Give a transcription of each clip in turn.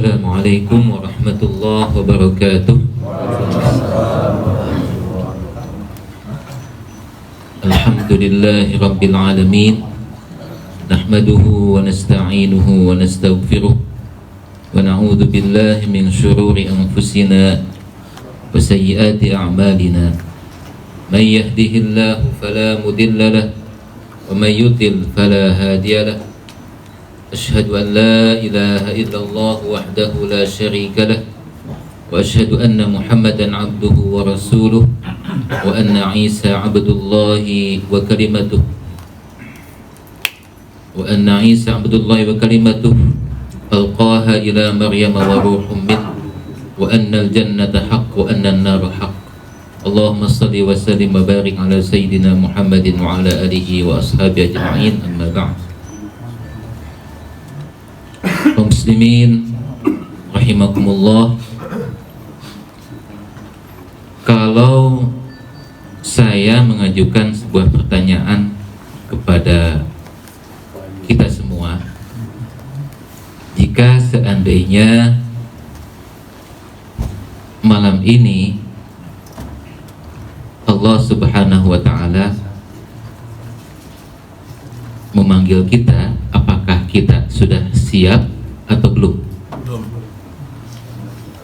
Assalamualaikum warahmatullahi wabarakatuh. Alhamdulillahi rabbil alamin. Nahmaduhu wa nasta'inuhu wa nastaghfiruh wa na'udzu billahi min syururi anfusina wa sayyiati a'malina. May yahdihillahu fala mudilla lahu wa may yudlil fala hadiya lahu. Asyhadu an la ilaha illallah wahdahu la syarika lah wa asyhadu anna Muhammadan abduhu wa rasuluh wa anna Isa abdullahi wa kalimatuh alqaha ila Maryam wa ruhum min wa anna al-jannata haqq wa anna an-nara haqq. Allahumma salli wa sallim wa barik ala sayyidina Muhammadin wa ala alihi wa ashabihi ajma'in, amma ba'd. Kaum muslimin rahimakumullah, kalau saya mengajukan sebuah pertanyaan kepada kita semua, jika seandainya malam ini Allah Subhanahu wa ta'ala memanggil kita, apakah kita sudah siap atau belum?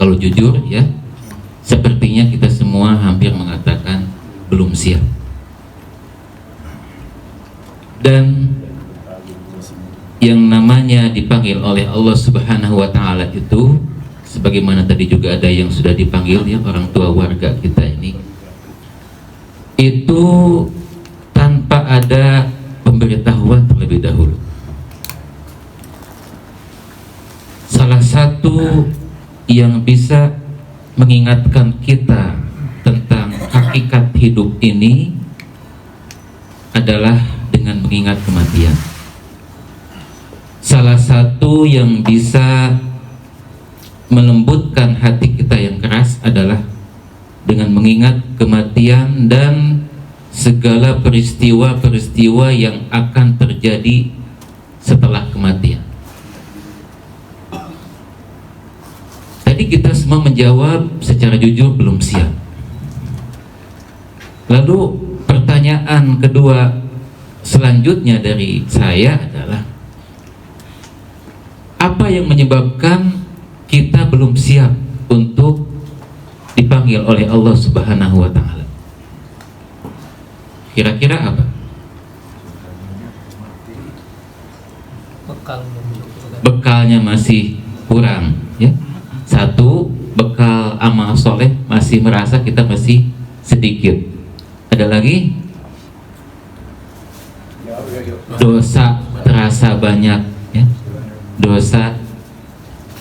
Kalau jujur ya, sepertinya kita semua hampir mengatakan belum siap. Dan yang namanya dipanggil oleh Allah Subhanahu wa ta'ala itu, sebagaimana tadi juga ada yang sudah dipanggil ya, orang tua warga kita ini, itu tanpa ada pemberitahuan terlebih dahulu. Salah satu yang bisa mengingatkan kita tentang hakikat hidup ini adalah dengan mengingat kematian. Salah satu yang bisa melembutkan hati kita yang keras adalah dengan mengingat kematian dan segala peristiwa-peristiwa yang akan terjadi setelah kematian. Tadi kita semua menjawab secara jujur belum siap. Lalu pertanyaan kedua selanjutnya dari saya adalah, apa yang menyebabkan kita belum siap untuk dipanggil oleh Allah Subhanahu wa ta'ala? Kira-kira apa? Bekalnya masih kurang ya. Satu, bekal amal soleh masih merasa kita masih sedikit. Ada lagi? Dosa terasa banyak ya. Dosa,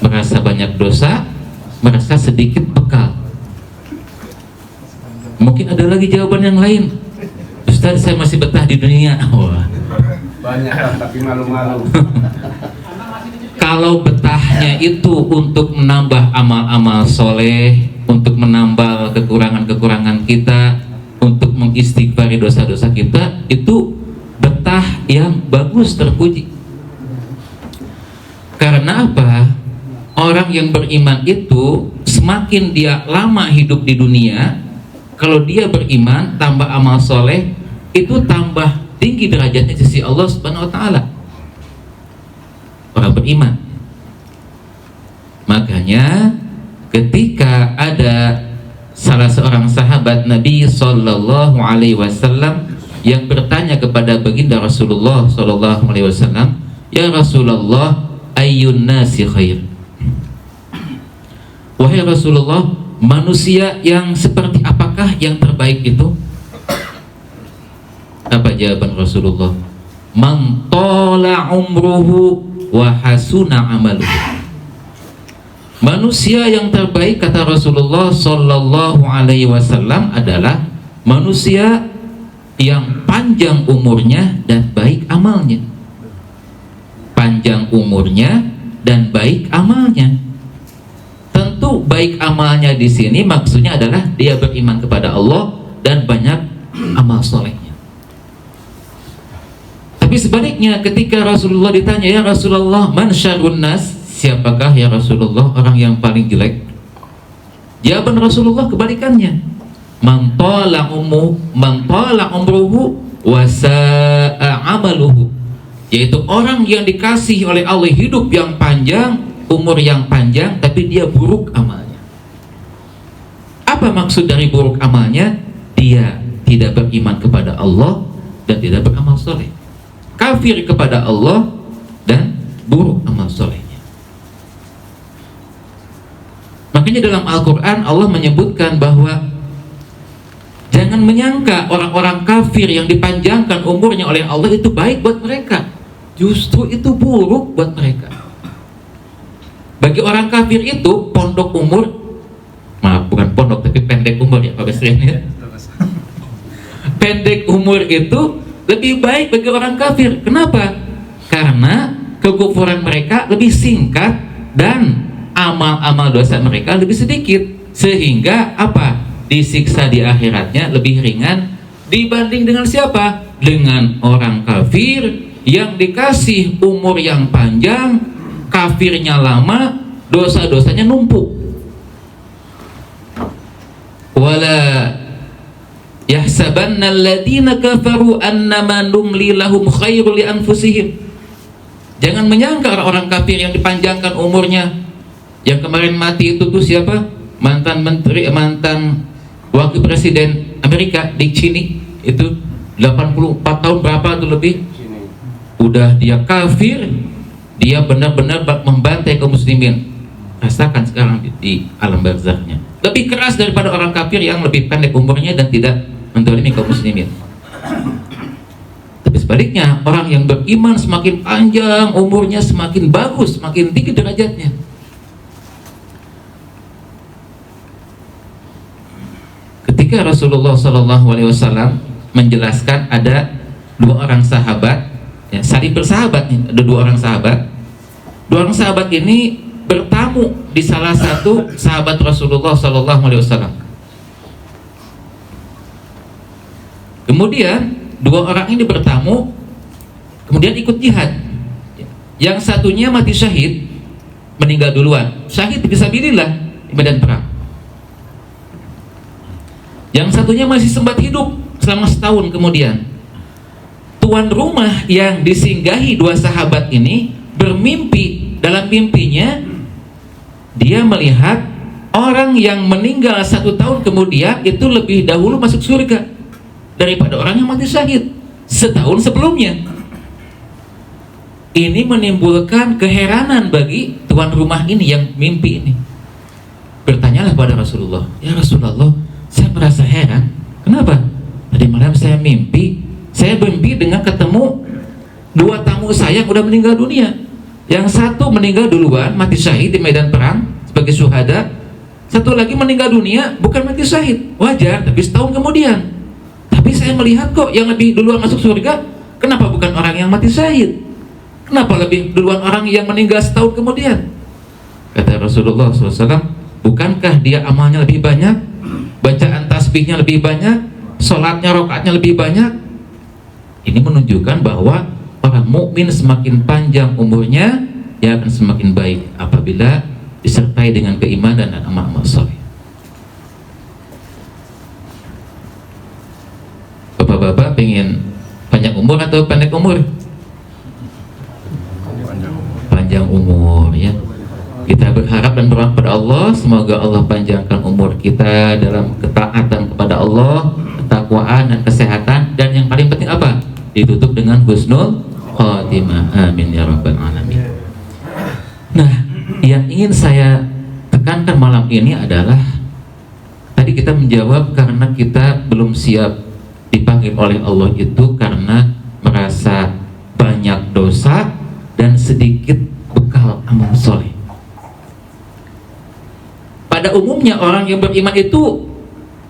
merasa banyak dosa, merasa sedikit bekal. Mungkin ada lagi jawaban yang lain. Ustaz, saya masih betah di dunia. Wah, banyak tapi malu-malu. Kalau betahnya itu untuk menambah amal-amal soleh, untuk menambal kekurangan-kekurangan kita, untuk mengistighfari dosa-dosa kita, itu betah yang bagus, terpuji. Karena apa? Orang yang beriman itu semakin dia lama hidup di dunia, kalau dia beriman tambah amal soleh, itu tambah tinggi derajatnya di sisi Allah Subhanahu wa ta'ala. Orang beriman. Makanya ketika ada salah seorang sahabat Nabi Sallallahu Alaihi Wasallam yang bertanya kepada baginda Rasulullah Sallallahu Alaihi Wasallam, ya Rasulullah, ayyun nasi khair? Wahai Rasulullah, manusia yang seperti apakah yang terbaik itu? Apa jawaban Rasulullah? Man tala umruhu wa hasuna amaluhu. Manusia yang terbaik, kata Rasulullah Sallallahu Alaihi Wasallam, adalah manusia yang panjang umurnya dan baik amalnya. Panjang umurnya dan baik amalnya. Tentu baik amalnya di sini maksudnya adalah dia beriman kepada Allah dan banyak amal solehnya. Tapi sebaliknya, ketika Rasulullah ditanya, ya Rasulullah, man syarrun nas, siapakah ya Rasulullah orang yang paling jelek? Jawaban Rasulullah kebalikannya. Man tala umruhu wa sa'a amaluhu. Yaitu orang yang dikasih oleh Allah hidup yang panjang, umur yang panjang, tapi dia buruk amalnya. Apa maksud dari buruk amalnya? Dia tidak beriman kepada Allah dan tidak beramal soleh. Kafir kepada Allah dan buruk amal solehnya. Makanya dalam Al-Quran Allah menyebutkan bahwa jangan menyangka orang-orang kafir yang dipanjangkan umurnya oleh Allah itu baik buat mereka. Justru itu buruk buat mereka. Bagi orang kafir itu pondok umur, maaf bukan pondok tapi pendek umur ya Pak Presiden ya. Pendek umur itu lebih baik bagi orang kafir. Kenapa? Karena kekufuran mereka lebih singkat dan amal-amal dosa mereka lebih sedikit, sehingga apa? Disiksa di akhiratnya lebih ringan dibanding dengan siapa? Dengan orang kafir yang dikasih umur yang panjang, kafirnya lama, dosa-dosanya numpuk. Wala yahsabanna alladziina kafaru annama numli lahum khairul li anfusihim. Jangan menyangka orang-orang kafir yang dipanjangkan umurnya. Yang kemarin mati itu tuh siapa? Mantan wakil presiden Amerika, Dick Cheney, itu 84 tahun berapa tuh lebih. Udah dia kafir, dia benar-benar membantai kaum muslimin. Rasakan sekarang di alam barzahnya. Lebih keras daripada orang kafir yang lebih pendek umurnya dan tidak mendolimi kaum muslimin. Tapi sebaliknya, orang yang beriman semakin panjang umurnya, semakin bagus, semakin tinggi derajatnya. Ketika Rasulullah SAW menjelaskan ada dua orang sahabat, ya, saling bersahabat nih, ada dua orang sahabat. Dua orang sahabat ini bertamu di salah satu sahabat Rasulullah SAW. Kemudian dua orang ini bertamu, kemudian ikut jihad. Yang satunya mati syahid, meninggal duluan. Syahid fisabilillah di medan perang. Yang satunya masih sempat hidup selama setahun kemudian. Tuan rumah yang disinggahi dua sahabat ini bermimpi, dalam mimpinya dia melihat orang yang meninggal 1 tahun kemudian itu lebih dahulu masuk surga daripada orang yang mati syahid setahun sebelumnya. Ini menimbulkan keheranan bagi tuan rumah ini yang mimpi ini. Bertanyalah pada Rasulullah, ya Rasulullah, saya merasa heran. Kenapa? Tadi malam saya mimpi dengan ketemu dua tamu saya yang udah meninggal dunia. Yang satu meninggal duluan, mati syahid di medan perang sebagai syuhada. Satu lagi meninggal dunia bukan mati syahid, wajar, tapi setahun kemudian. Tapi saya melihat kok yang lebih duluan masuk surga, kenapa bukan orang yang mati syahid? Kenapa lebih duluan orang yang meninggal setahun kemudian? Kata Rasulullah SAW, bukankah dia amalnya lebih banyak, bacaan tasbihnya lebih banyak, sholatnya, rakaatnya lebih banyak? Ini menunjukkan bahwa orang mukmin semakin panjang umurnya, dia akan semakin baik apabila disertai dengan keimanan dan amal-amal saleh. Bapak-bapak pengen panjang umur atau pendek umur? Panjang umur, ya. Kita berharap dan berdoa kepada Allah, semoga Allah panjangkan umur kita dalam ketaatan kepada Allah, ketakwaan dan kesehatan, dan yang paling penting apa? Ditutup dengan husnul khatimah. Amin ya rabbal alamin. Nah, yang ingin saya tekankan malam ini adalah tadi kita menjawab karena kita belum siap dipanggil oleh Allah itu karena merasa banyak dosa dan sedikit bekal amal soleh. Pada umumnya orang yang beriman itu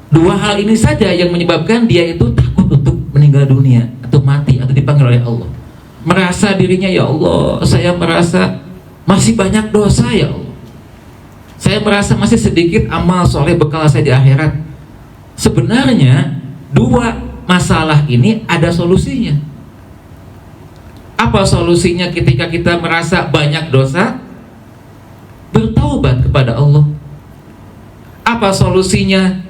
dua hal ini saja yang menyebabkan dia itu takut untuk meninggal dunia atau mati atau dipanggil oleh Allah. Merasa dirinya, ya Allah, saya merasa masih banyak dosa, ya Allah. Saya merasa masih sedikit amal soleh bekal saya di akhirat. Sebenarnya dua masalah ini ada solusinya. Apa solusinya ketika kita merasa banyak dosa? bertaubat kepada Allah. Apa solusinya?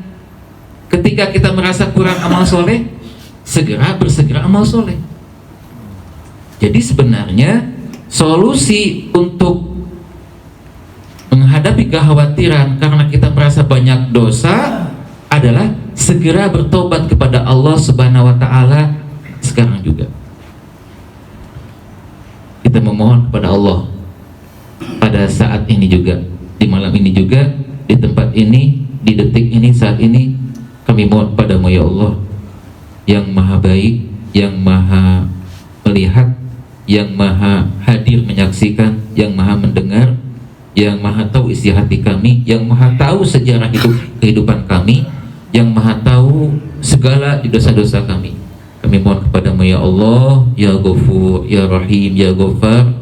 Ketika kita merasa kurang amal soleh, bersegera amal soleh. Jadi sebenarnya solusi untuk menghadapi kekhawatiran karena kita merasa banyak dosa adalah segera bertobat kepada Allah Subhanahu wa Ta'ala sekarang juga. Kita memohon kepada Allah pada saat ini juga, di malam ini juga, di tempat ini, di detik ini, saat ini, kami mohon padamu ya Allah, yang maha baik, yang maha melihat, yang maha hadir menyaksikan, yang maha mendengar, yang maha tahu isi hati kami, yang maha tahu sejarah kehidupan kami, yang maha tahu segala dosa-dosa kami. Kami mohon kepadamu ya Allah, ya Ghafur, ya Rahim, ya Ghaffar,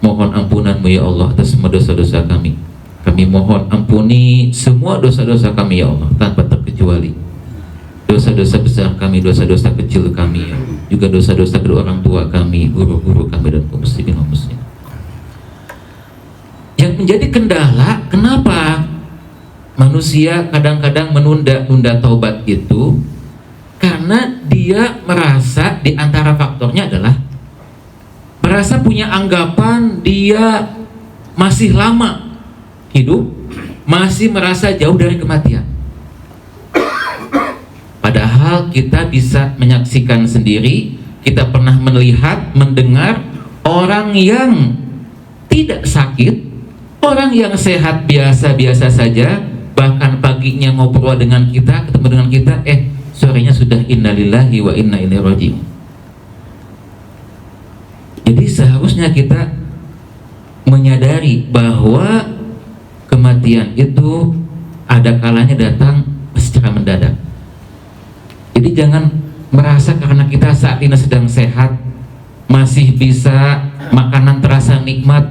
mohon ampunanmu ya Allah atas semua dosa-dosa kami. Kami mohon ampuni semua dosa-dosa kami ya Allah, tanpa terkecuali. Dosa-dosa besar kami, dosa-dosa kecil kami, ya. Juga dosa-dosa kedua orang tua kami, guru-guru kami, dan kaum muslimin dan muslimat. Yang menjadi kendala, kenapa manusia kadang-kadang menunda-nunda taubat itu? Karena dia merasa, di antara faktornya adalah merasa punya anggapan dia masih lama hidup, masih merasa jauh dari kematian. Padahal kita bisa menyaksikan sendiri, kita pernah melihat, mendengar orang yang tidak sakit, orang yang sehat biasa-biasa saja, bahkan paginya ngobrol dengan kita, ketemu dengan kita, sorenya sudah innalillahi wa inna ilaihi raji'un. Jadi seharusnya kita menyadari bahwa kematian itu ada kalanya datang secara mendadak. Jadi jangan merasa karena kita saat ini sedang sehat, masih bisa makanan terasa nikmat,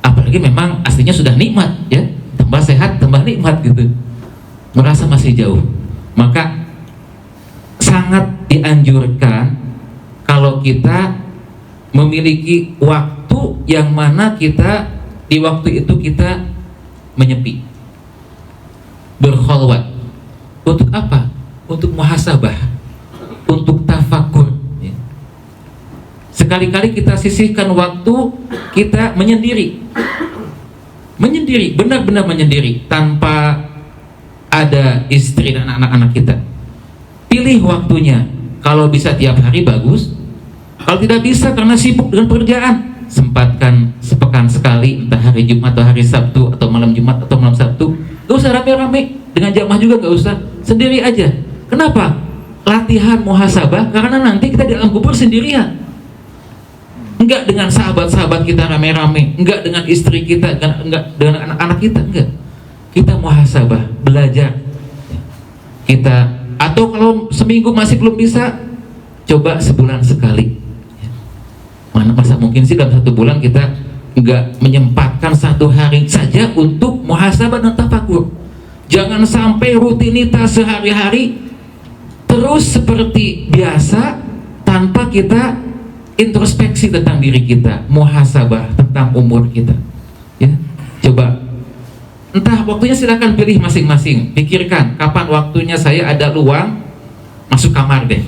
apalagi memang aslinya sudah nikmat ya, tambah sehat tambah nikmat gitu, merasa masih jauh. Maka sangat dianjurkan kalau kita memiliki waktu yang mana kita di waktu itu kita menyepi, berkholwat. Untuk apa? Untuk muhasabah, untuk tafakur ya. Sekali-kali kita sisihkan waktu, kita menyendiri, benar-benar menyendiri, tanpa ada istri dan anak-anak kita. Pilih waktunya, kalau bisa tiap hari bagus, kalau tidak bisa karena sibuk dengan pekerjaan, sempatkan sepekan sekali, entah hari Jumat atau hari Sabtu, atau malam Jumat atau malam Sabtu. Gak usah rame-rame, dengan jamaah juga gak usah, sendiri aja. Kenapa? Latihan muhasabah, karena nanti kita di alam kubur sendirian. Enggak dengan sahabat-sahabat kita rame-rame, enggak dengan istri kita, enggak dengan anak-anak kita, enggak. Kita muhasabah, belajar. Kita, atau kalau seminggu masih belum bisa, coba sebulan sekali. Mana masa mungkin sih dalam satu bulan kita enggak menyempatkan satu hari saja untuk muhasabah dan tafakur. Jangan sampai rutinitas sehari-hari terus seperti biasa tanpa kita introspeksi tentang diri kita, muhasabah tentang umur kita. Ya, coba. Entah waktunya silakan pilih masing-masing. Pikirkan kapan waktunya saya ada luang, masuk kamar deh.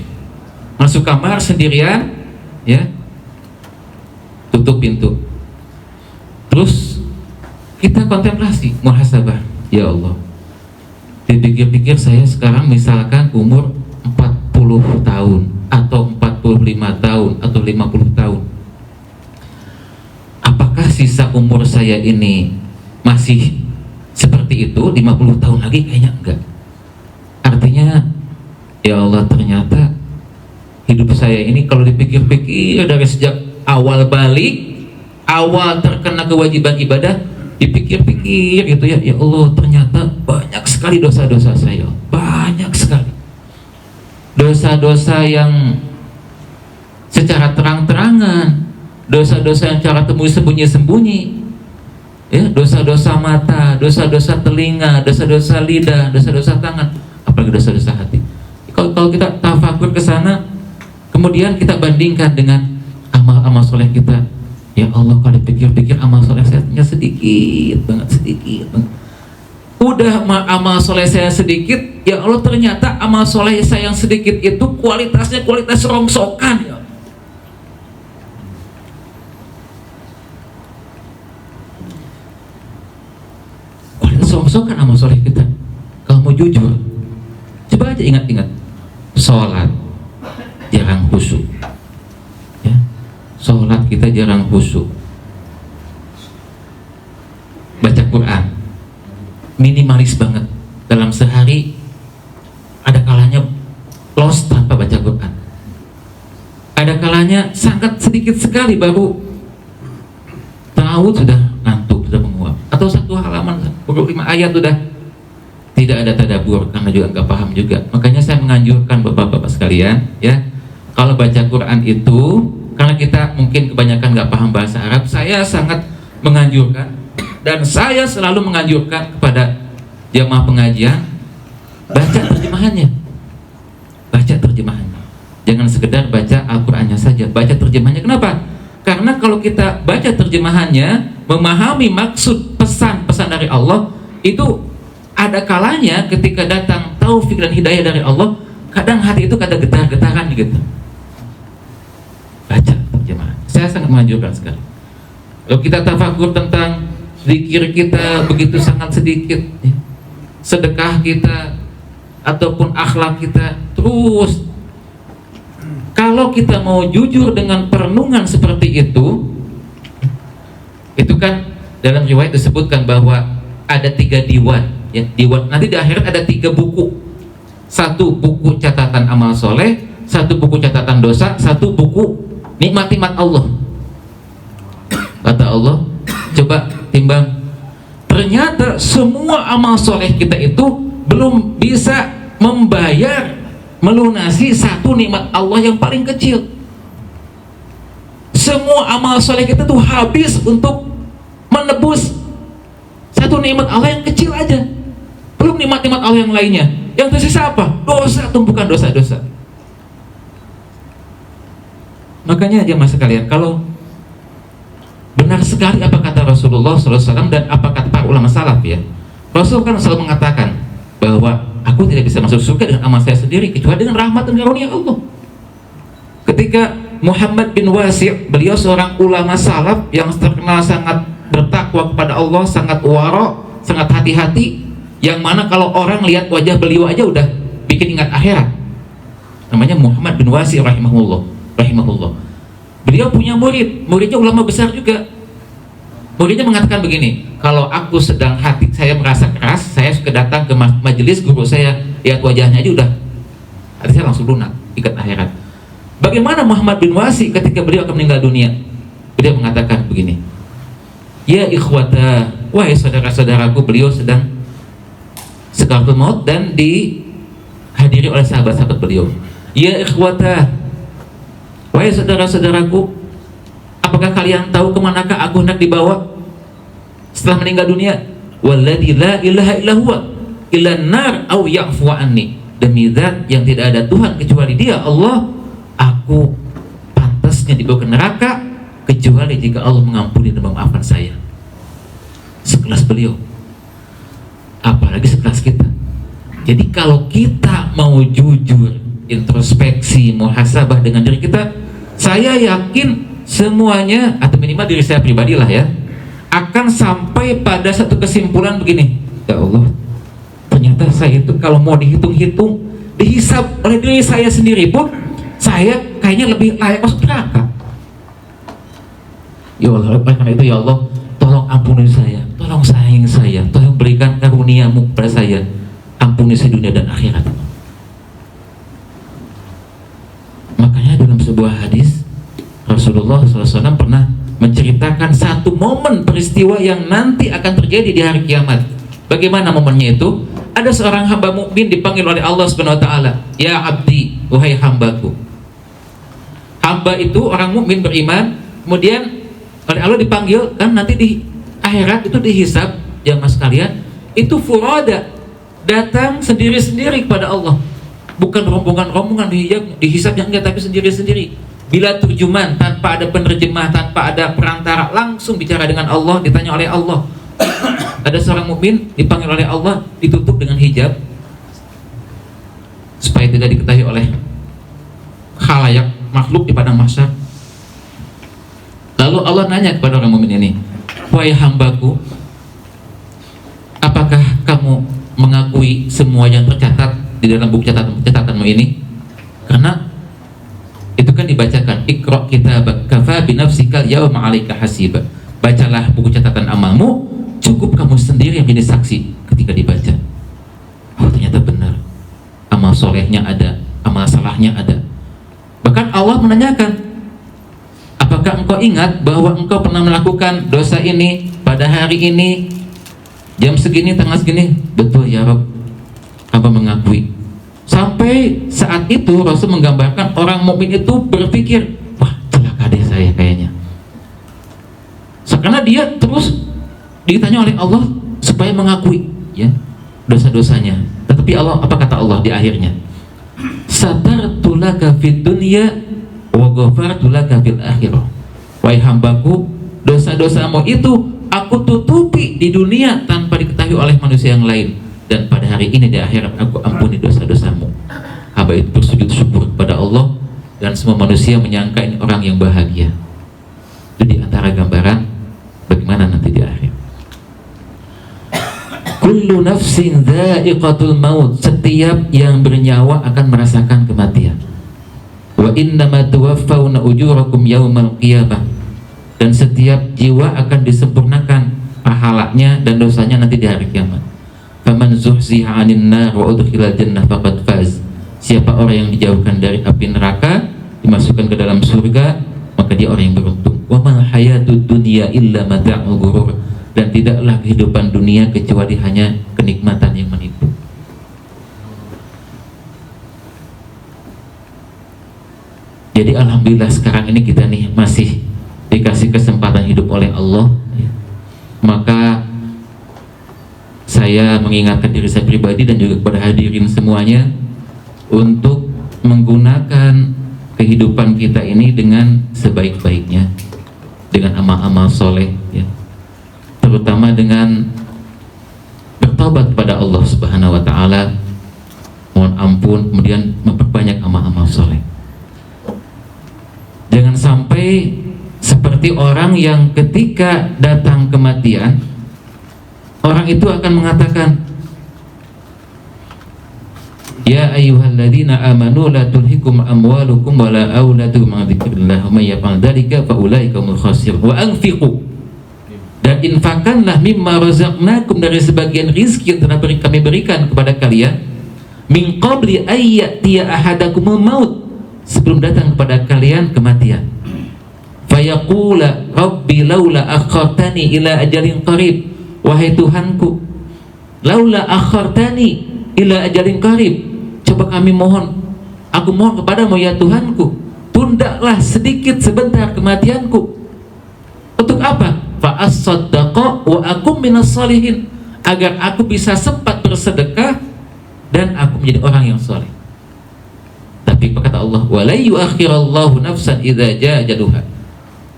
Masuk kamar sendirian, ya. Tutup pintu. Terus kita kontemplasi, muhasabah. Ya Allah. Dipikir-pikir saya sekarang misalkan umur 40 tahun atau 45 tahun atau 50 tahun. Apakah sisa umur saya ini masih seperti itu? 50 tahun lagi kayaknya enggak. Artinya ya Allah, ternyata hidup saya ini kalau dipikir-pikir dari sejak awal balik, awal terkena kewajiban ibadah, dipikir-pikir gitu ya, ya Allah, ternyata banyak sekali dosa-dosa saya, banyak sekali dosa-dosa yang secara terang-terangan, dosa-dosa yang cara temui sembunyi-sembunyi, ya, dosa-dosa mata, dosa-dosa telinga, dosa-dosa lidah, dosa-dosa tangan, apalagi dosa-dosa hati. Kalau kita tafakur ke sana, kemudian kita bandingkan dengan amal-amal soleh kita, Ya Allah, kalau dipikir-pikir amal soleh saya sedikit banget. Udah amal soleh saya sedikit, ya Allah ternyata amal soleh saya yang sedikit itu kualitasnya kualitas rongsokan ya. Kualitas rongsokan amal soleh kita. Kalau mau jujur, coba aja ingat-ingat, sholat jarang khusyuk, ya. Sholat kita jarang khusyuk. Baca Quran minimalis banget. Dalam sehari ada kalanya lost tanpa baca Quran. Ada kalanya sangat sedikit sekali baru tahu sudah ngantuk, sudah menguap. Atau satu halaman 5 ayat sudah tidak ada tadabbur karena juga nggak paham juga. Makanya saya menganjurkan bapak-bapak sekalian, ya, kalau baca Quran itu, karena kita mungkin kebanyakan nggak paham bahasa Arab, saya sangat menganjurkan dan saya selalu menganjurkan kepada jamaah pengajian, baca terjemahannya. Baca terjemahannya. Jangan sekedar baca Al-Qur'annya saja, baca terjemahannya. Kenapa? Karena kalau kita baca terjemahannya, memahami maksud pesan-pesan dari Allah, itu ada kalanya ketika datang taufik dan hidayah dari Allah, kadang hati itu ada getar-getaran gitu. Baca terjemahan. Saya sangat menganjurkan sekali. Kalau kita tafakur tentang zikir kita begitu sangat sedikit, ya, sedekah kita ataupun akhlak kita, terus kalau kita mau jujur dengan perenungan seperti itu kan dalam riwayat disebutkan bahwa ada 3 diwan, ya, diwan. Nanti di akhirat ada 3 buku. 1 buku catatan amal soleh, 1 buku catatan dosa, 1 buku nikmat-nikmat Allah. Kata Allah, coba timbang, ternyata semua amal soleh kita itu belum bisa membayar, melunasi 1 nikmat Allah yang paling kecil. Semua amal soleh kita tuh habis untuk menebus 1 nikmat Allah yang kecil aja, belum nikmat-nikmat Allah yang lainnya. Yang tersisa apa? Dosa, tumpukan dosa-dosa. Makanya jemaah sekalian, kalau benar sekali apa kata Rasulullah SAW dan apa kata para ulama salaf, ya, Rasul kan selalu mengatakan bahwa aku tidak bisa masuk surga dengan amal saya sendiri kecuali dengan rahmat dan karunia Allah. Ketika Muhammad bin Wasi', beliau seorang ulama salaf yang terkenal sangat bertakwa kepada Allah, sangat wara', sangat hati-hati, yang mana kalau orang lihat wajah beliau aja udah bikin ingat akhirat. Namanya Muhammad bin Wasi' rahimahullah. Beliau punya muridnya ulama besar juga. Muridnya mengatakan begini, kalau aku sedang hati saya merasa keras, saya suka datang ke majelis guru saya, lihat wajahnya aja udah hati saya langsung lunak, ikat akhirat. Bagaimana Muhammad bin Wasi ketika beliau akan meninggal dunia? Beliau mengatakan begini, ya ikhwata, wahai saudara-saudaraku, beliau sedang sekaratul maut dan dihadiri oleh sahabat-sahabat beliau. Ya ikhwata, wahai saudara-saudaraku, apakah kalian tahu kemanakah aku hendak dibawa setelah meninggal dunia? Walladzi la ilaha illa huwa illa nar au ya'fu anni. Demi zat yang tidak ada Tuhan kecuali Dia, Allah, aku pantasnya dibawa ke neraka kecuali jika Allah mengampuni dan memaafkan saya. Sekelas beliau, apalagi sekelas kita. Jadi kalau kita mau jujur, introspeksi, muhasabah dengan diri kita, saya yakin semuanya, atau minimal diri saya pribadilah, ya, akan sampai pada satu kesimpulan begini, ya Allah, ternyata saya itu kalau mau dihitung-hitung, dihisab oleh diri saya sendiri pun, saya kayaknya lebih layak masuk neraka. Ya Allah, karena itu ya Allah, tolong ampuni saya, tolong sayangi saya, tolong berikan karunia-Mu kepada saya, ampuni saya dunia dan akhirat. Makanya dalam sebuah hadis Rasulullah SAW pernah menceritakan satu momen peristiwa yang nanti akan terjadi di hari kiamat. Bagaimana momennya itu? Ada seorang hamba mukmin dipanggil oleh Allah Subhanahu wa taala, "Ya abdi, wahai hambaku." Hamba itu orang mukmin beriman, kemudian oleh Allah dipanggil, kan nanti di akhirat itu dihisab, jamaah sekalian, itu furada, datang sendiri-sendiri kepada Allah. Bukan rombongan-rombongan dihisab yang enggak, tapi sendiri-sendiri. bila turjuman, tanpa ada penerjemah, tanpa ada perantara, langsung bicara dengan Allah, ditanya oleh Allah. Ada seorang mukmin dipanggil oleh Allah, ditutup dengan hijab supaya tidak diketahui oleh khalayak makhluk di padang mahsyar. Lalu Allah nanya kepada orang mukmin ini, wahai hambaku, apakah kamu mengakui semua yang tercatat di dalam buku catatanmu ini? Karena itu kan dibacakan, Iqra kitabak kafa binafsikal yawma 'alaika hasiba. Bacalah buku catatan amalmu, cukup kamu sendiri yang menjadi saksi ketika dibaca. Oh, ternyata benar. Amal solehnya ada, amal salahnya ada. Bahkan Allah menanyakan, apakah engkau ingat bahwa engkau pernah melakukan dosa ini pada hari ini, jam segini, tanggal segini? Betul ya Rabb, hamba mengakui. Sampai saat itu Rasul menggambarkan orang mukmin itu berpikir, wah celaka deh saya kayaknya. Karena dia terus ditanya oleh Allah supaya mengakui ya dosa-dosanya. Tetapi Allah, apa kata Allah di akhirnya? Satartu laka fid dunya wa ghafartu laka fil akhirah. Wahai hambaku, dosa-dosamu itu aku tutupi di dunia tanpa diketahui oleh manusia yang lain, dan pada hari ini di akhirat aku ampuni dosa-dosamu. Hamba itu bersujud syukur kepada Allah, dan semua manusia menyangka ini orang yang bahagia. Itu di antara gambaran bagaimana nanti di akhir. Kullu nafsin dha'iqatul maut, setiap yang bernyawa akan merasakan kematian. Wa innama tuwaffawna ujurakum yaumal qiyamah, dan setiap jiwa akan disempurnakan pahalanya dan dosanya nanti di hari kiamat. Faman zuhziha 'anil nar wa udkhilal jannah faqad faz. Siapa orang yang dijauhkan dari api neraka, dimasukkan ke dalam surga, maka dia orang yang beruntung. Wa mal hayatud dunya illa mata'ul ghurur, dan tidaklah kehidupan dunia kecuali hanya kenikmatan yang menipu. Jadi alhamdulillah sekarang ini kita nih masih dikasih kesempatan hidup oleh Allah. Maka saya mengingatkan diri saya pribadi dan juga kepada hadirin semuanya untuk menggunakan kehidupan kita ini dengan sebaik-baiknya, dengan amal-amal soleh ya. Terutama dengan bertobat kepada Allah Subhanahu wa ta'ala, mohon ampun, kemudian memperbanyak amal-amal soleh. Jangan sampai seperti orang yang ketika datang kematian, orang itu akan mengatakan, ya ayyuhalladzina amanu la tulhikum amwalukum wala auladukum an dzikrillah wa may yaf'al dzalika fa ulaika humul khasirun wa anfiqu, dan infakkanlah mimma razaqnakum, dari sebagian rizki yang telah kami berikan kepada kalian, min qabli ayyatiya ahadakumul maut, sebelum datang kepada kalian kematian. Fayaqula rabbi laula akhartani ila ajalin qarib, wahai Tuhanku, laula akhartani ila ajalin qarib, coba kami mohon, aku mohon kepadamu ya Tuhanku, tundalah sedikit sebentar kematianku. Untuk apa? Fa as-saddaqa wa akum minas salihin, agar aku bisa sempat bersedekah dan aku menjadi orang yang saleh. Tapi kata Allah, wa la yuakhirallahu nafsan idza jaa ajaluha,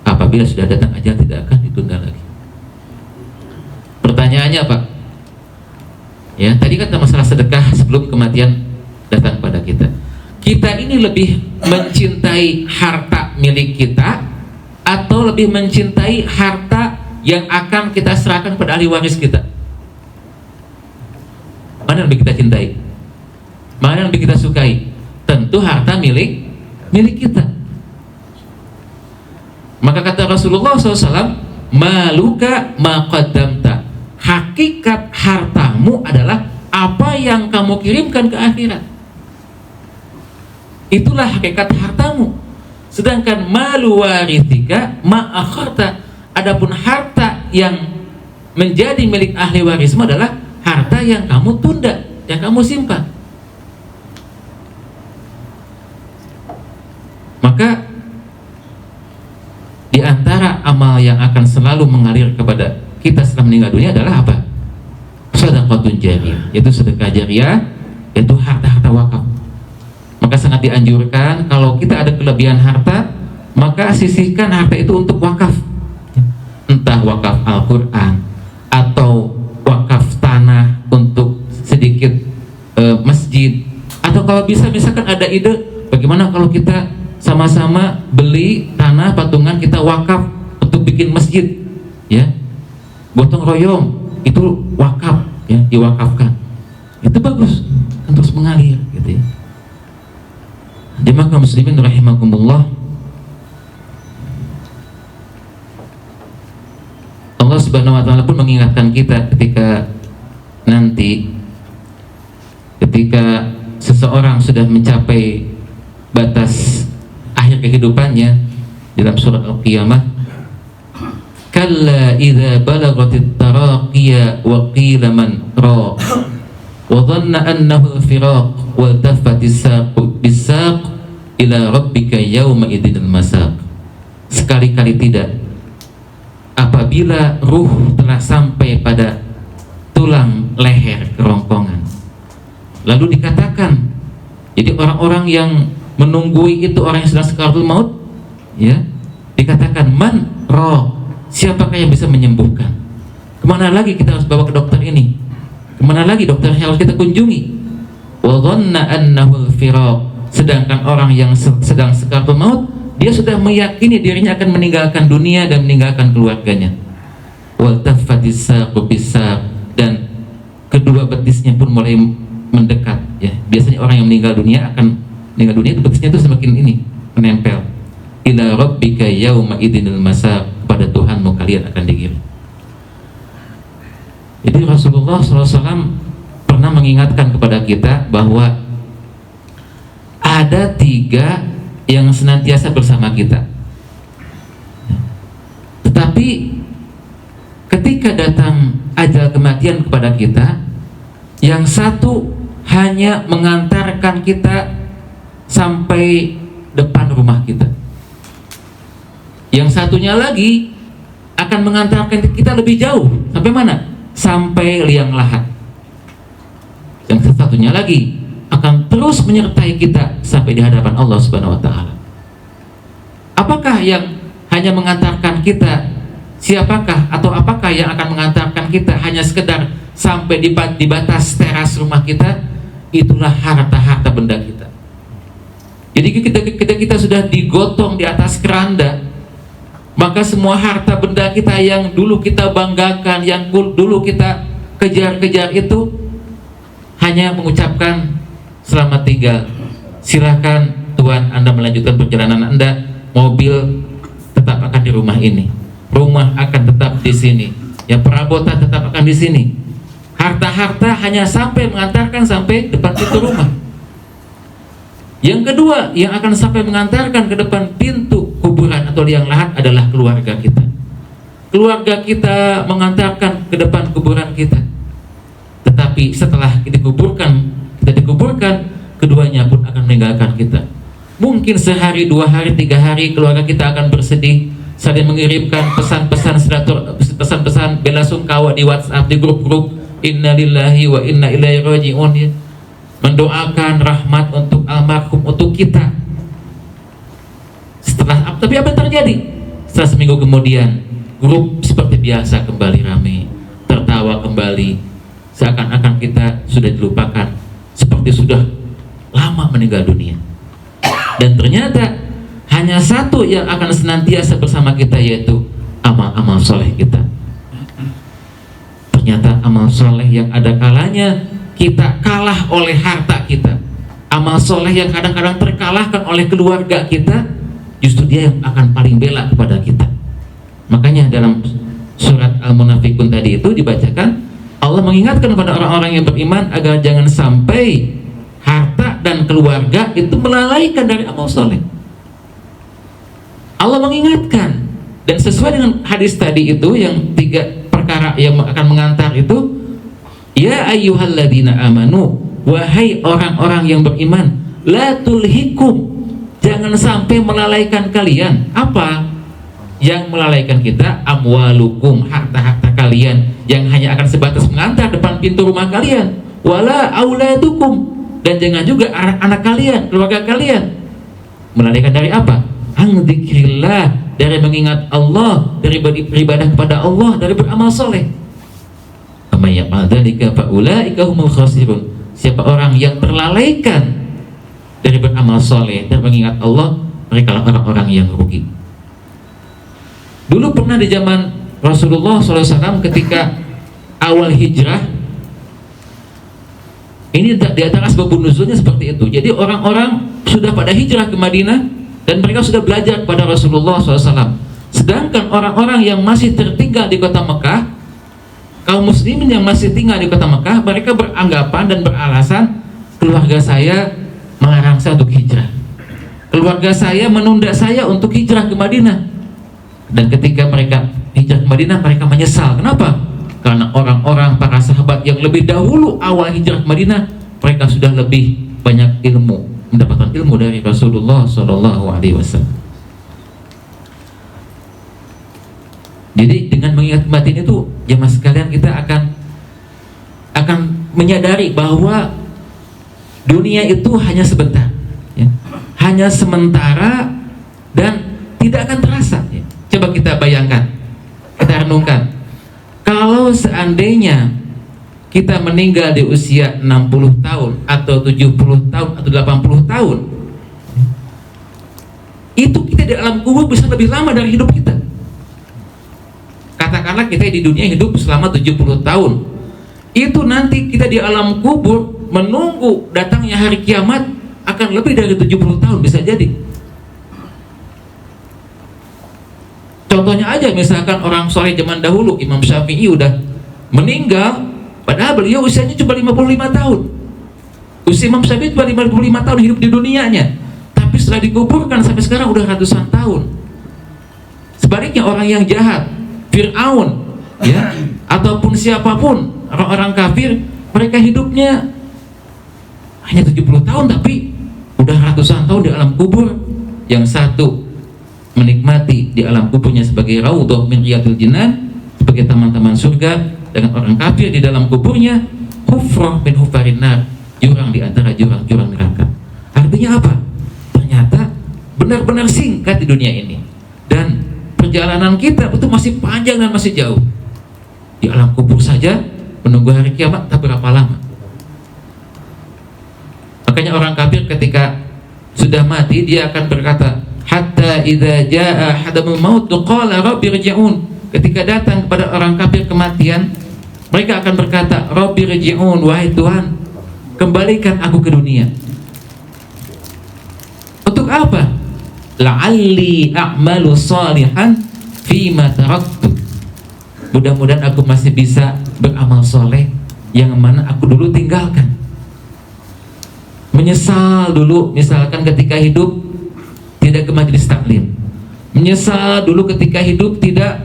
apabila sudah datang ajal tidak akan ditunda lagi. Pertanyaannya apa? Ya, tadi kata masalah sedekah sebelum kematian datang pada kita. Kita ini lebih mencintai harta milik kita atau lebih mencintai harta yang akan kita serahkan pada ahli waris kita? Mana yang lebih kita cintai? Mana yang lebih kita sukai? Tentu harta milik kita. Maka kata Rasulullah SAW, maluka ma qaddamta, hakikat hartamu adalah apa yang kamu kirimkan ke akhirat. Itulah hakikat hartamu. Sedangkan malu warithika ma akharta, adapun harta yang menjadi milik ahli warismu adalah harta yang kamu tunda, yang kamu simpan. Maka di antara amal yang akan selalu mengalir kepada kita setelah meninggal dunia adalah apa? Shadaqatun jariyah, yaitu sedekah jariyah, yaitu harta-harta wakaf. Maka sangat dianjurkan kalau kita ada kelebihan harta, maka sisihkan harta itu untuk wakaf. Entah wakaf Al-Quran atau wakaf tanah untuk sedikit masjid. Atau kalau bisa misalkan ada ide, bagaimana kalau kita sama-sama beli tanah patungan, kita wakaf untuk bikin masjid, ya, gotong royong, itu wakaf, ya, diwakafkan. Itu bagus, kan terus mengalir, gitu ya. Jemaah kaum muslimin rahimakumullah, Allah Subhanahu wa taala pun mengingatkan kita ketika nanti, ketika seseorang sudah mencapai batas akhir kehidupannya, dalam surat Al-Qiyamah, kalla idza balagatit taraqiya wa qila man ra wa dhanna annahu al-firaq wa tafatis saqu bis-saq ila rabbika yawma idzil masaq. Sekali-kali tidak, apabila ruh telah sampai pada tulang leher kerongkongan, lalu dikatakan, jadi orang-orang yang menunggui itu orang yang sedang sakaratul maut, ya, dikatakan man roh, siapakah yang bisa menyembuhkan? Kemana lagi kita harus bawa ke dokter ini? Kemana lagi dokter yang harus kita kunjungi? Wa dhanna annahu al-firaq, sedangkan orang yang sedang sakaratul maut, dia sudah meyakini dirinya akan meninggalkan dunia dan meninggalkan keluarganya. Wal tafatis saqu bis-saq, dan kedua betisnya pun mulai mendekat, ya. Biasanya orang yang meninggal dunia itu betisnya itu semakin ini menempel. Ila rabbika yauma idzinil masaq, kepada Tuhanmu kalian akan digiring. Jadi Rasulullah SAW pernah mengingatkan kepada kita bahwa ada 3 yang senantiasa bersama kita. Tetapi ketika datang ajal kematian kepada kita, yang satu hanya mengantarkan kita sampai depan rumah kita, yang satunya lagi akan mengantarkan kita lebih jauh. Sampai mana? Sampai liang lahat. Yang satunya lagi akan terus menyertai kita sampai di hadapan Allah Subhanahu wa taala. Apakah yang hanya mengantarkan kita? Siapakah atau apakah yang akan mengantarkan kita hanya sekedar sampai di batas teras rumah kita? Itulah harta-harta benda kita. Jadi kita sudah digotong di atas keranda, maka semua harta benda kita yang dulu kita banggakan, yang dulu kita kejar-kejar itu, hanya mengucapkan selamat tinggal, silakan Tuhan Anda melanjutkan perjalanan Anda, mobil tetap akan di rumah ini, rumah akan tetap di sini, ya, perabotan tetap akan di sini. Harta-harta hanya sampai mengantarkan sampai depan pintu rumah. Yang kedua, yang akan sampai mengantarkan ke depan pintu kuburan atau liang lahat adalah keluarga kita. Keluarga kita mengantarkan ke depan kuburan kita. Tetapi setelah kita dikuburkan, keduanya pun akan meninggalkan kita. Mungkin sehari, 2 hari, 3 hari keluarga kita akan bersedih, saling mengirimkan pesan-pesan bela sungkawa di WhatsApp, di grup-grup, inna lillahi wa inna ilaihi raji'un, ya. Mendoakan rahmat untuk almarhum, untuk kita. Tapi apa yang terjadi? Setelah seminggu kemudian, grup seperti biasa kembali ramai, tertawa kembali, seakan-akan kita sudah dilupakan, seperti sudah lama meninggal dunia. Dan ternyata hanya satu yang akan senantiasa bersama kita, yaitu amal-amal soleh kita. Ternyata amal soleh yang ada kalanya kita kalah oleh harta kita, amal soleh yang kadang-kadang terkalahkan oleh keluarga kita, justru dia yang akan paling bela kepada kita. Makanya dalam surat Al-Munafikun tadi itu dibacakan, Allah mengingatkan kepada orang-orang yang beriman agar jangan sampai harta dan keluarga itu melalaikan dari amal soleh. Allah mengingatkan, dan sesuai dengan hadis tadi itu, yang 3 perkara yang akan mengantar itu, ya ayyuhalladzina amanu, wahai orang-orang yang beriman, la tulhikum, jangan sampai melalaikan kalian. Apa yang melalaikan kita? Amwalukum, harta-harta kalian yang hanya akan sebatas mengantar depan pintu rumah kalian. Wala auladukum, dan jangan juga anak-anak kalian, keluarga kalian melalaikan dari apa? An dzikrillah, dari mengingat Allah, dari beribadah kepada Allah, dari beramal soleh. May yaf'al dzalika fa ulaika humul khasirun. Siapa orang yang terlalaikan dari beramal soleh dan mengingat Allah, mereka adalah orang-orang yang rugi. Dulu pernah di zaman Rasulullah SAW ketika awal hijrah, ini di antara sebab nuzulnya seperti itu. Jadi orang-orang sudah pada hijrah ke Madinah dan mereka sudah belajar kepada Rasulullah SAW. Sedangkan orang-orang yang masih tertinggal di kota Mekah, kaum muslimin yang masih tinggal di kota Mekah, mereka beranggapan dan beralasan keluarga saya melarang saya untuk hijrah, keluarga saya menunda saya untuk hijrah ke Madinah. Dan ketika mereka hijrah ke Madinah, mereka menyesal. Kenapa? Karena orang-orang para sahabat yang lebih dahulu awal hijrah ke Madinah, mereka sudah lebih banyak ilmu, mendapatkan ilmu dari Rasulullah SAW. Jadi dengan mengingat kematian itu, jemaah sekalian, kita akan menyadari bahwa dunia itu hanya sebentar, ya. Hanya sementara dan tidak akan terasa, ya. Coba kita bayangkan, kita renungkan, kalau seandainya kita meninggal di usia 60 tahun atau 70 tahun atau 80 tahun, itu kita di alam kubur bisa lebih lama dari hidup kita. Katakanlah kita di dunia hidup selama 70 tahun, itu nanti kita di alam kubur menunggu datangnya hari kiamat akan lebih dari 70 tahun, bisa jadi. Contohnya aja, misalkan orang soleh zaman dahulu, Imam Syafi'i udah meninggal, padahal beliau usianya cuma 55 tahun. Usia Imam Syafi'i cuma 55 tahun hidup di dunianya, tapi setelah dikuburkan sampai sekarang udah ratusan tahun. Sebaliknya orang yang jahat, Fir'aun, ya, ataupun siapapun orang-orang kafir, mereka hidupnya hanya 70 tahun tapi udah ratusan tahun di alam kubur. Yang satu menikmati di alam kuburnya sebagai raudhah min riyadil jinan, sebagai taman-taman surga, dengan orang kafir di dalam kuburnya hufrah min hufarin nar, jurang di antara jurang-jurang neraka. Artinya apa? Ternyata benar-benar singkat di dunia ini, dan perjalanan kita itu masih panjang dan masih jauh. Di alam kubur saja menunggu hari kiamat tak berapa lama. Makanya orang kafir ketika sudah mati, dia akan berkata, hatta idza jaa ahadumul maut qala rabbi irji'un. Ketika datang kepada orang kafir kematian, mereka akan berkata, rabbi irji'un, wahai Tuhan, kembalikan aku ke dunia. Untuk apa? La'alli a'malu salihan fima taraktu. Mudah-mudahan aku masih bisa beramal soleh yang mana aku dulu tinggalkan. Menyesal dulu misalkan ketika hidup tidak ke majelis taklim, menyesal dulu ketika hidup tidak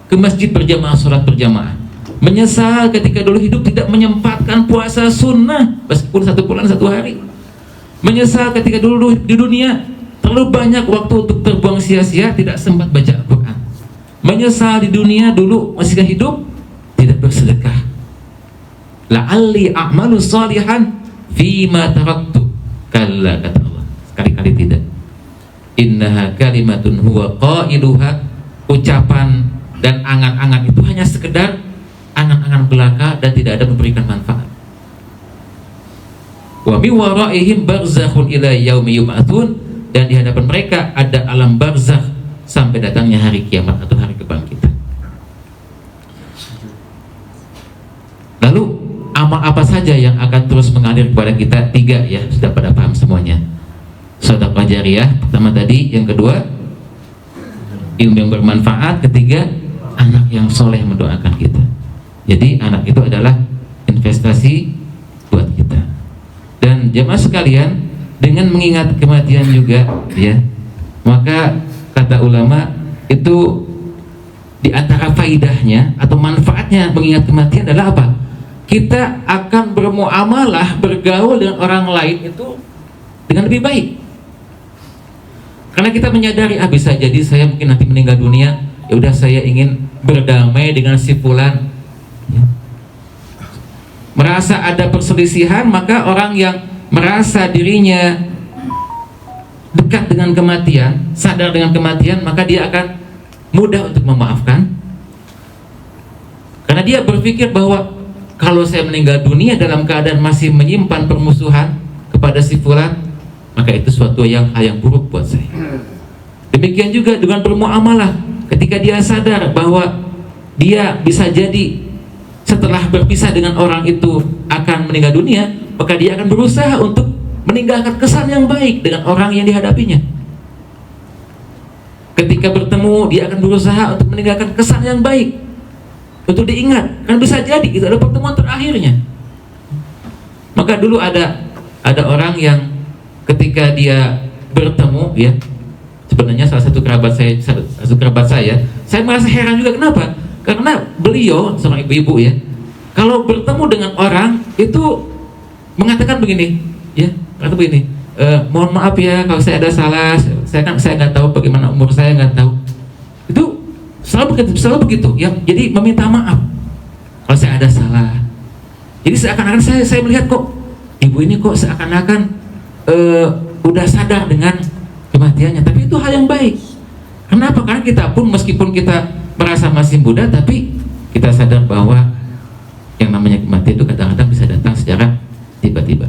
ke masjid berjamaah, sholat berjamaah, menyesal ketika dulu hidup tidak menyempatkan puasa sunnah meskipun 1 bulan 1 hari, menyesal ketika dulu di dunia terlalu banyak waktu untuk terbuang sia-sia, tidak sempat baca Al-Quran, menyesal di dunia dulu masih hidup tidak bersedekah. La'alli a'malu salihan fima taraktu. Kalla, kata Allah, sekali-kali tidak. Innaha kalimatun huwa qailuha. Ucapan dan angan-angan itu hanya sekedar angan-angan belaka dan tidak ada memberikan manfaat. Wa mi waraihim barzakhun ila yaumi yub'atsun. Dan di hadapan mereka ada alam barzakh sampai datangnya hari kiamat atau hari kebangkitan. Lalu amal apa saja yang akan terus mengalir kepada kita? 3, ya, sudah pada paham semuanya. Sedekah jariyah pertama tadi, yang kedua ilmu yang bermanfaat, ketiga anak yang soleh mendoakan kita. Jadi anak itu adalah investasi buat kita. Dan jemaah sekalian, dengan mengingat kematian juga, ya, maka kata ulama itu di antara faidahnya atau manfaatnya mengingat kematian adalah apa? Kita akan bermuamalah, bergaul dengan orang lain itu dengan lebih baik. Karena kita menyadari, bisa jadi saya mungkin nanti meninggal dunia, ya udah saya ingin berdamai dengan si fulan, ya. Merasa ada perselisihan, maka orang yang merasa dirinya dekat dengan kematian, sadar dengan kematian, maka dia akan mudah untuk memaafkan. Karena dia berpikir bahwa kalau saya meninggal dunia dalam keadaan masih menyimpan permusuhan kepada si fulan, maka itu suatu hal yang buruk buat saya. Demikian juga dengan bermuamalah, ketika dia sadar bahwa dia bisa jadi setelah berpisah dengan orang itu akan meninggal dunia, maka dia akan berusaha untuk meninggalkan kesan yang baik dengan orang yang dihadapinya. Ketika bertemu, dia akan berusaha untuk meninggalkan kesan yang baik, untuk diingat, kan bisa jadi itu adalah pertemuan terakhirnya. Maka dulu ada orang yang ketika dia bertemu, ya, sebenarnya salah satu kerabat saya merasa heran juga. Kenapa? Karena beliau seorang ibu-ibu, ya, kalau bertemu dengan orang itu mengatakan begini, ya, kata begini, mohon maaf ya kalau saya ada salah, saya nggak tahu bagaimana umur saya, nggak tahu. Itu selalu begitu, ya. Jadi meminta maaf kalau saya ada salah. Jadi seakan-akan saya melihat kok ibu ini kok seakan-akan udah sadar dengan kematiannya, tapi itu hal yang baik. Kenapa? Karena kita pun meskipun kita merasa masih muda, tapi kita sadar bahwa yang namanya kematian itu kadang-kadang bisa datang secara tiba-tiba.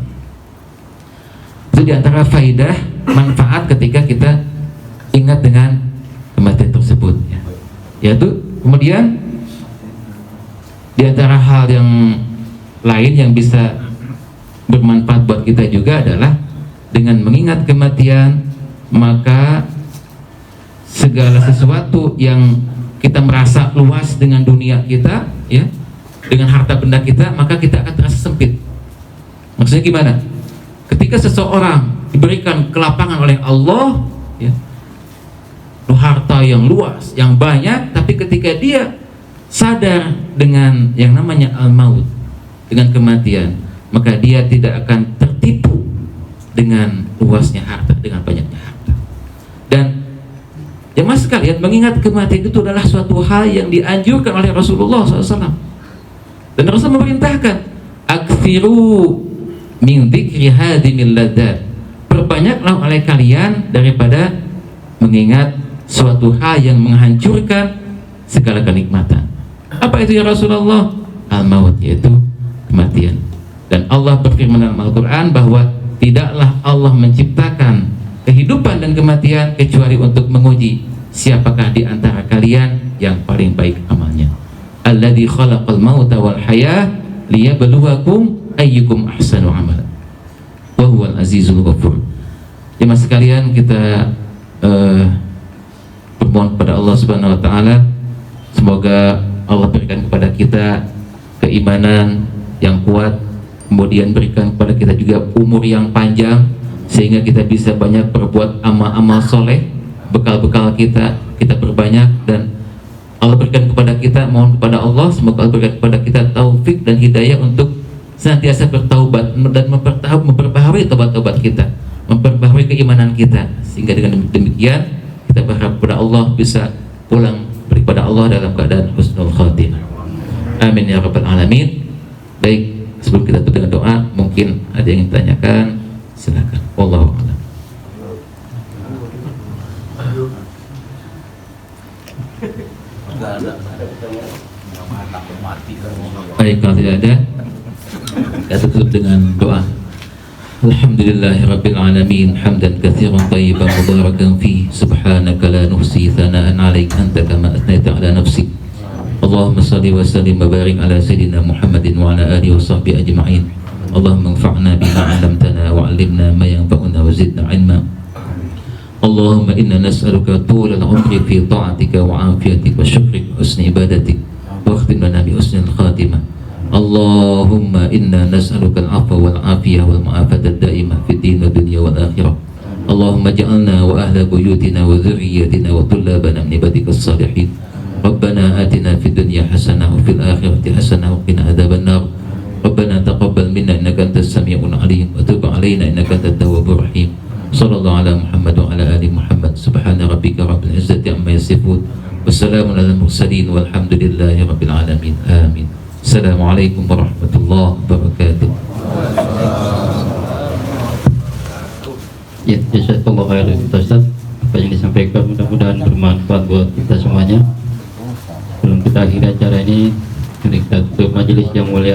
Itu diantara faidah manfaat ketika kita ingat dengan kematian tersebut, ya. Yaitu kemudian diantara hal yang lain yang bisa bermanfaat buat kita juga adalah dengan mengingat kematian, maka segala sesuatu yang kita merasa luas dengan dunia kita, ya, dengan harta benda kita, maka kita akan terasa sempit. Maksudnya gimana? Ketika seseorang diberikan kelapangan oleh Allah, ya, harta yang luas, yang banyak, tapi ketika dia sadar dengan yang namanya al-maut, dengan kematian, maka dia tidak akan tertipu dengan luasnya harta, dengan banyaknya harta. Dan jemaah sekalian, mengingat kematian itu adalah suatu hal yang dianjurkan oleh Rasulullah SAW. Dan Rasul memerintahkan, aktsiru min dzikri hadimil ladzat, perbanyaklah oleh kalian daripada mengingat suatu hal yang menghancurkan segala kenikmatan. Apa itu ya Rasulullah? Al-maut, yaitu kematian. Dan Allah berfirman dalam Al-Quran bahwa tidaklah Allah menciptakan kehidupan dan kematian kecuali untuk menguji siapakah di antara kalian yang paling baik amalnya. Alladzi khalaqal mauta wal hayah liyabluwakum ayyukum ahsanu amala wa huwal azizul ghafur. Jemaah sekalian, kita bermohon kepada Allah Subhanahu wa taala, semoga Allah berikan kepada kita keimanan yang kuat, kemudian berikan kepada kita juga umur yang panjang, sehingga kita bisa banyak berbuat amal-amal soleh, bekal-bekal kita perbanyak. Dan Allah berikan kepada kita, mohon kepada Allah, semoga Allah berikan kepada kita taufik dan hidayah untuk senantiasa bertaubat dan memperbaharui taubat-taubat kita, memperbaharui keimanan kita, sehingga dengan demikian kita berharap kepada Allah bisa pulang kepada Allah dalam keadaan husnul khatimah. Amin ya rabbal alamin. Baik, sebelum kita tutup dengan doa, mungkin ada yang ingin ditanyakan, silakan. Wallahu a'lam. Baik, kalau tidak ada, kita tutup dengan doa. Alhamdulillahirabbil alamin, hamdan katsiran thayyiban mubarakan fi, subhanaka la nuhsi thana'an 'alaika anta kama athnayta 'ala nafsi. Allahumma shalli wa sallim wa barik ala sayyidina Muhammadin wa ala alihi wa sahbihi ajma'in. Allahumma anfa'na bima 'allamtana wa 'allimna ma yanfa'una wa zidna 'ilma. Allahumma inna nas'aluka tulal umri fi ta'atika wa 'afiyatika wa syukrik wa husni ibadatik wa akhtim lana bi husnil khatimah. Allahumma inna nas'aluka al-'afwa wal 'afiyah wal mu'afata ad-da'imah fid din wa dunya wal akhirah. Allahumma ja'alna wa ahla buyutina wa dhurriyyatina wa tullabana min ibadikas salihin. Rabbana atina fid dunya hasanah wa fil akhirati hasanah wa qina adzaban nar. Rabbana taqabbal minna innaka antas samiul 'alim wa tub 'alaina innaka antat tawwabur rahim. Sallallahu ala Muhammad wa ala ali Muhammad. Subhana rabbika rabbil izzati amma yasifun. Wassalamun alal mursalin walhamdulillahi rabbil alamin. Amin. Assalamualaikum warahmatullahi wabarakatuh. Ya, jazakallah khairan Ustaz. Apa yang disampaikan mudah-mudahan bermanfaat buat kita semuanya. Sebelum kita akhiri acara ini, kita tutup majelis yang mulia.